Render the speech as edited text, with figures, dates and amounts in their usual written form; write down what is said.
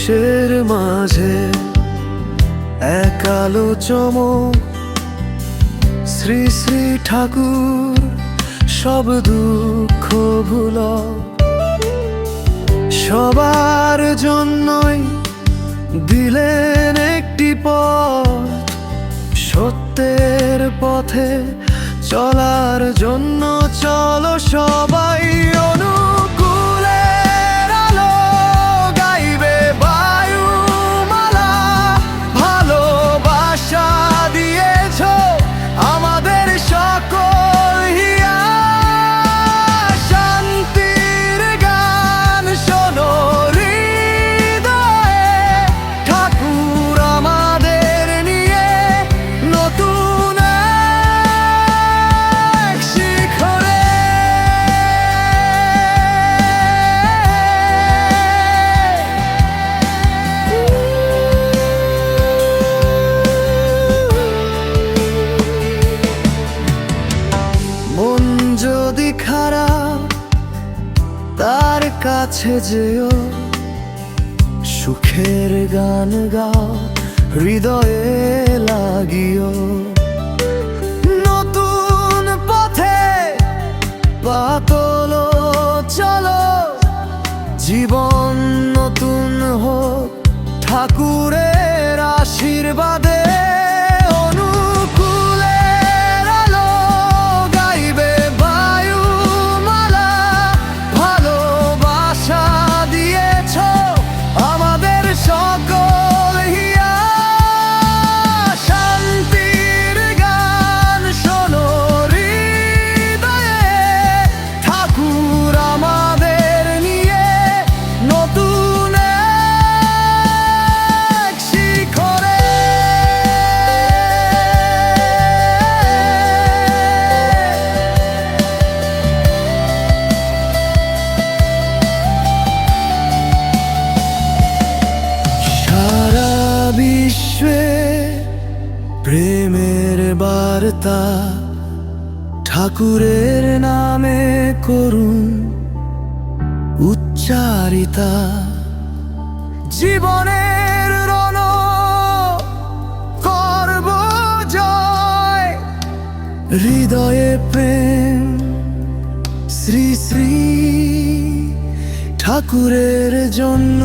কিসের মাঝে এক আলো চমক, শ্রী শ্রী ঠাকুর সব দুঃখ ভুলা। সবার জন্যই দিলেন একটি পথ, সত্যের পথে চলার জন্য চলো সবাই। অনুকূলের আলো গাইবে বায়ুমালা, ভালোবাসা দিয়েছ আমাদের সকল হিয়া। শান্তির গান শোনো হৃদয়ে, ঠাকুর আমাদের নিয়ে নতুন এক শিখরে। মন যদি খারাপ তার কাছে যেও, সুখের গান গাও হৃদয়ে লাগিও। নতুন পথে পা তোলো চলো, জীবন নতুন হোক ঠাকুরের আশীর্বাদে। অনুকূলের আলো গাইবে বায়ুমালা, ভালোবাসা দিয়েছ আমাদের সকল হিয়া। শান্তির গান শোনো হৃদয়ে, ঠাকুর আমাদের নিয়ে নতুন এক শিখরে। সারা বিশ্বে প্রেমের বার্তা, ঠাকুরের নামে করুন উচ্চারিতা। জীবনের রণ করব জয়, হৃদয়ে প্রেম শ্রী শ্রী ঠাকুরের জন্য।